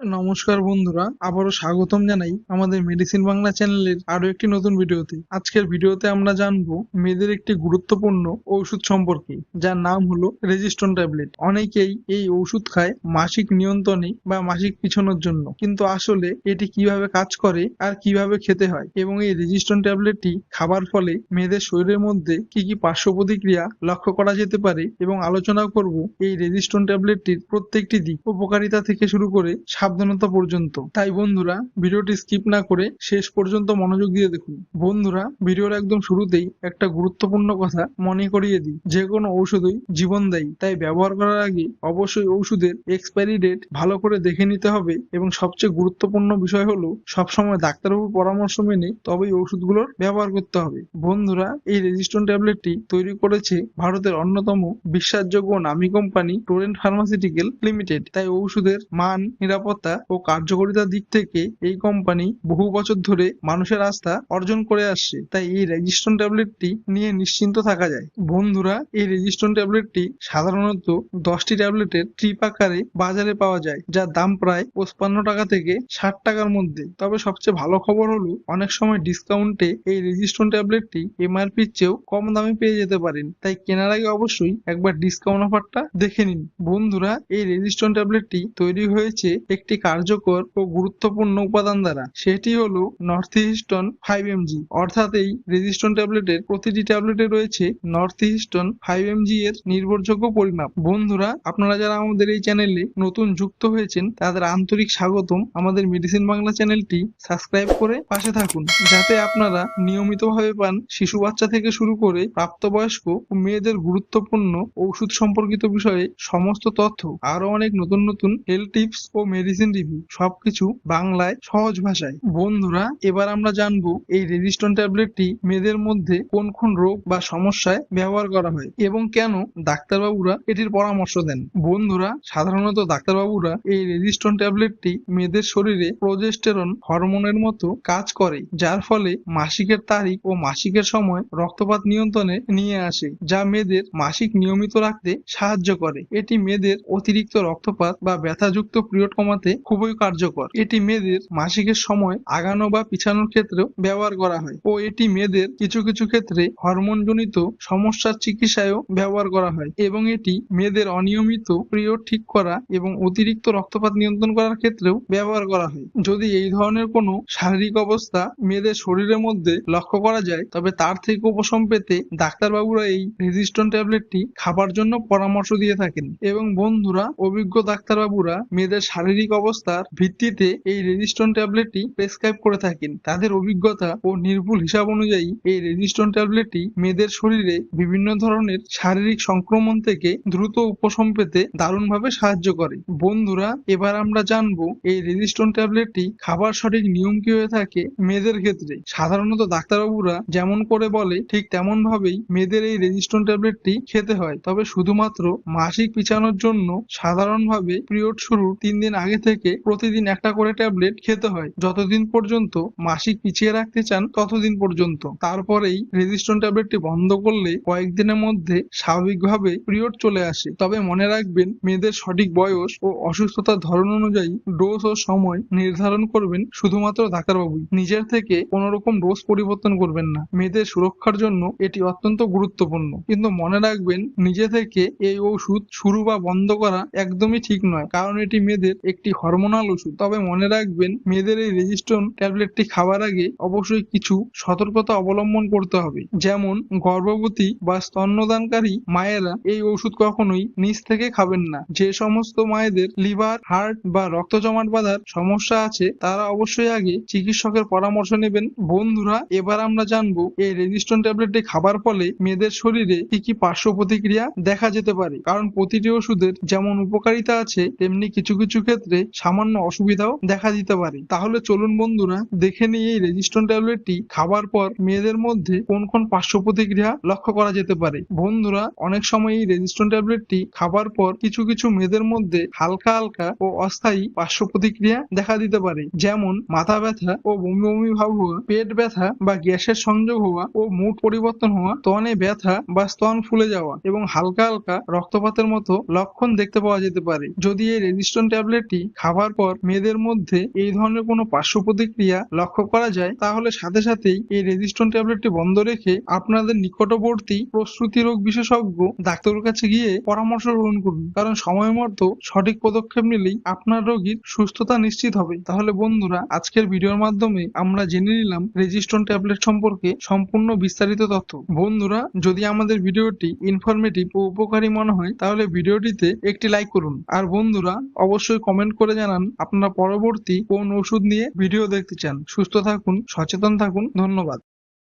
নমস্কার বন্ধুরা, আবারও স্বাগতম জানাই আমাদের মেডিসিন বাংলা চ্যানেলের আরো একটি নতুন ভিডিওতে। আজকের ভিডিওতে আমরা জানবো মেয়েদের একটি গুরুত্বপূর্ণ ঔষধ সম্পর্কে, যার নাম হলো রেজিস্ট্রন ট্যাবলেট। অনেকেই এই ওষুধ খায় মাসিক নিয়ন্ত্রণে বা মাসিক পিছানোর জন্য, কিন্তু আসলে এটি কিভাবে কাজ করে আর কিভাবে খেতে হয়, এবং এই রেজিস্ট্রন ট্যাবলেটটি খাবার ফলে মেয়েদের শরীরের মধ্যে কি কি পার্শ্ব প্রতিক্রিয়া লক্ষ্য করা যেতে পারে, এবং আলোচনা করব এই রেজিস্ট্রন ট্যাবলেটটির প্রত্যেকটি দিক, উপকারিতা থেকে শুরু করে সাবধানতা পর্যন্ত। তাই বন্ধুরা, ভিডিওটি স্কিপ না করে শেষ পর্যন্ত মনোযোগ দিয়ে দেখুন। বন্ধুরা, ভিডিওর একদম শুরুতেই একটা গুরুত্বপূর্ণ কথা মনে করিয়ে দিই, যে কোনো ঔষধই জীবনদায়ী, তাই ব্যবহার করার আগে অবশ্যই ওষুধের এক্সপায়ারি ডেট ভালো করে দেখে নিতে হবে, এবং সবচেয়ে গুরুত্বপূর্ণ বিষয় হলো সবসময় ডাক্তারবাবুর পরামর্শ মেনে তবেই ওষুধগুলোর ব্যবহার করতে হবে। বন্ধুরা, এই রেজিস্ট্রন ট্যাবলেটটি তৈরি করেছে ভারতের অন্যতম বিশ্বাসযোগ্য নামী কোম্পানি টোরেন্ট ফার্মাসিউটিক্যাল লিমিটেড। তাই ঔষধের মান, নিরাপত্তা ও কার্যকারিতার দিক থেকে এই কোম্পানি বহু বছর ধরে মানুষের আস্থা অর্জন করে আসছে। তাই এই রেজিস্ট্রন ট্যাবলেটটি নিয়ে নিশ্চিন্ত থাকা যায়। বন্ধুরা, এই রেজিস্ট্রন ট্যাবলেটটি সাধারণত 10টি ট্যাবলেটের ট্রিপ আকারে বাজারে পাওয়া যায়, যার দাম প্রায় 55 টাকা থেকে 60 টাকার মধ্যে। তবে সবচেয়ে ভালো খবর হলো অনেক সময় ডিসকাউন্টে এই রেজিস্ট্রন ট্যাবলেটটি এমআরপির চেয়েও কম দামে পেয়ে যেতে পারেন। তাই কেনার আগে অবশ্যই একবার ডিসকাউন্ট অফারটা দেখে নিন। বন্ধুরা, এই রেজিস্ট্রন ট্যাবলেটটি তৈরি হয়েছে একটি কার্যকর ও গুরুত্বপূর্ণ উপাদান দ্বারা, সেটি হলো নর্থইস্টার্ন 5mg। অর্থাৎ এই রেজিস্ট্রন ট্যাবলেটের প্রতিটি ট্যাবলেটে রয়েছে নর্থইস্টার্ন 5mg এর নির্ভরযোগ্য পরিমাপ। বন্ধুরা, আপনারা যারা আমাদের এই চ্যানেলে নতুন যুক্ত হয়েছেন তাদের আন্তরিক স্বাগতম। আমাদের মেডিসিন বাংলা চ্যানেলটি সাবস্ক্রাইব করে পাশে থাকুন, যাতে আপনারা নিয়মিতভাবে পান শিশু বাচ্চা থেকে শুরু করে প্রাপ্তবয়স্ক ও মেয়েদের গুরুত্বপূর্ণ ঔষধ সম্পর্কিত বিষয়ে সমস্ত তথ্য, আরো অনেক নতুন নতুন হেলথ টিপস ও মেডিসিন রিভিউ, সবকিছু বাংলায় সহজ ভাষায়। বন্ধুরা, এবার আমরা জানবো এই রেজিস্ট্রন ট্যাবলেটটি মেয়েদের মধ্যে কোন কোন রোগ বা সমস্যায় ব্যবহার করা হয়, এবং কেন ডাক্তারবাবুরা এটির পরামর্শ দেন। বন্ধুরা, সাধারণত ডাক্তারবাবুরা এই রেজিস্ট্রন ট্যাবলেটটি মেয়েদের শরীরে প্রোজেস্টেরন হরমোনের মতো কাজ করে, যার ফলে মাসিকের তারিখ ও মাসিকের সময় রক্তপাত নিয়ন্ত্রণে নিয়ে আসে, যা মেয়েদের মাসিক নিয়মিত রাখতে সাহায্য করে। এটি মেয়েদের অতিরিক্ত রক্তপাত বা ব্যথাযুক্ত পিরিয়ড কমাতে খুবই কার্যকর। এটি মেয়েদের মাসিকের সময় আগানো বা পিছানোর ক্ষেত্রেও ব্যবহার করা হয়, ও এটি মেয়েদের কিছু কিছু ক্ষেত্রে হরমোনজনিত সমস্যার চিকিৎসায়ও ব্যবহার করা হয়, এবং এটি মেয়েদের অনিয়মিত পিরিয়ড ঠিক করা এবং অতিরিক্ত রক্তপাত নিয়ন্ত্রণ করার ক্ষেত্রেও ব্যবহার করা হয়। যদি এই ধরনের কোনো শারীরিক অবস্থা মেয়েদের শরীরের মধ্যে লক্ষ্য করা যায়, তবে তার থেকে উপশম পেতে ডাক্তারবাবুরা এই রেজিস্ট্রন ট্যাবলেটটি খাবার জন্য পরামর্শ দিয়ে থাকেন। এবং বন্ধুরা, অভিজ্ঞ ডাক্তারবাবুরা মেয়েদের শারীরিক অবস্থার ভিত্তিতে এই রেজিস্ট্রন ট্যাবলেটটি প্রেসক্রাইব করে থাকেন। তাদের অভিজ্ঞতা ও নির্ভুল হিসাব অনুযায়ী এই রেজিস্ট্রন ট্যাবলেটটি মেয়েদের শরীরে বিভিন্ন ধরনের শারীরিক সংক্রমণ থেকে দ্রুত উপশম পেতে দারুণভাবে সাহায্য করে। বন্ধুরা, এবার আমরা জানবো এই রেজিস্ট্রন ট্যাবলেটটি খাবার সঠিক নিয়ম কি হয়ে থাকে মেয়েদের ক্ষেত্রে। সাধারণত ডাক্তারবাবুরা যেমন করে বলে ঠিক তেমন ভাবেই মেয়েদের এই রেজিস্ট্রন ট্যাবলেটটি খেতে হয়। তবে শুধুমাত্র মাসিক পিছানোর জন্য সাধারণভাবে পিরিয়ড শুরুর 3 দিন আগে থেকে প্রতিদিন একটা করে ট্যাবলেট খেতে হয়, যতদিন পর্যন্ত মাসিক পিছিয়ে রাখতে চান ততদিন পর্যন্ত। তারপরেই রেজিস্ট্রন ট্যাবলেটটি বন্ধ করলে কয়েকদিনের মধ্যে স্বাভাবিকভাবে পিরিয়ড চলে আসে। তবে মনে রাখবেন, মেয়েদের সঠিক বয়স ও অসুস্থতার ধরন অনুযায়ী ডোজ ও সময় নির্ধারণ করবেন শুধুমাত্র ডাক্তারবাবুই। নিজের থেকে কোনো রকম ডোজ পরিবর্তন করবেন না। মেয়েদের সুরক্ষার জন্য এটি অত্যন্ত গুরুত্বপূর্ণ, কিন্তু মনে রাখবেন নিজে থেকে এই ওষুধ শুরু বা বন্ধ করা একদমই ঠিক নয়, কারণ এটি মেয়েদের একটি হরমোনাল ওষুধ। তবে মনে রাখবেন, মেয়েদের এই রেজিস্ট্রন ট্যাবলেটটি খাবার আগে অবশ্যই কিছু সতর্কতা অবলম্বন করতে হবে। যেমন, গর্ভবতী বা স্তন্যদানকারী মায়েরা এই ওষুধ কখনোই নিজ থেকে খাবেন না। যে সমস্ত মায়েদের লিভার, হার্ট বা রক্ত জমাট বাঁধার সমস্যা আছে, তারা অবশ্যই আগে চিকিৎসকের পরামর্শ নেবেন। বন্ধুরা, এবার আমরা জানবো এই রেজিস্ট্রন ট্যাবলেটটি খাবার ফলে মেয়েদের শরীরে কি কি পার্শ্ব প্রতিক্রিয়া দেখা যেতে পারে, কারণ প্রতিটি ওষুধের যেমন উপকারিতা আছে, তেমনি কিছু কিছু ক্ষেত্রে সামান্য অসুবিধাও দেখা দিতে পারে। তাহলে চলুন বন্ধুরা, দেখে নিই এই রেজিস্ট্রন ট্যাবলেটটি খাবার পর মেয়েদের মধ্যে কোন কোন পার্শ্ব প্রতিক্রিয়া লক্ষ্য করা যেতে পারে। বন্ধুরা, অনেক সময় এই রেজিস্ট্রন ট্যাবলেটটি খাবার পর কিছু কিছু মেয়েদের মধ্যে হালকা হালকা ও অস্থায়ী পার্শ্ব প্রতিক্রিয়া দেখা দিতে পারে, যেমন মাথা ব্যথা ও বমি বমি ভাব হওয়া, পেট ব্যথা বা গ্যাসের সংযোগ হওয়া ও মুড পরিবর্তন হওয়া, স্তনে ব্যথা বা স্তন ফুলে যাওয়া, এবং হালকা হালকা রক্তপাতের মতো লক্ষণ দেখতে পাওয়া যেতে পারে। যদি এই রেজিস্ট্রন ট্যাবলেটটি খাবার পর মেয়েদের মধ্যে এই ধরনের কোনো পার্শ্ব প্রতিক্রিয়া লক্ষ্য করা যায় তাহলে সাথে সাথেই এই রেজিস্ট্রন ট্যাবলেটটি বন্ধ রেখে আপনাদের নিকটবর্তী প্রসূতি রোগ বিশেষজ্ঞ ডাক্তারের কাছে গিয়ে পরামর্শ গ্রহণ করুন, কারণ সময় মতো সঠিক পদক্ষেপ নিলেই আপনার রোগীর সুস্থতা নিশ্চিত হবে। তাহলে বন্ধুরা, আজকের ভিডিওর মাধ্যমে আমরা জেনে নিলাম রেজিস্ট্রন ট্যাবলেট সম্পর্কে সম্পূর্ণ বিস্তারিত তথ্য। বন্ধুরা, যদি আমাদের ভিডিওটি ইনফরমেটিভ ও উপকারী মনে হয় তাহলে ভিডিওটিতে একটি লাইক করুন। আর বন্ধুরা, অবশ্যই কমেন্ট করে জানান আপনারা পরবর্তী কোন ওষুধ নিয়ে ভিডিও দেখতে চান। সুস্থ থাকুন, সচেতন থাকুন। ধন্যবাদ।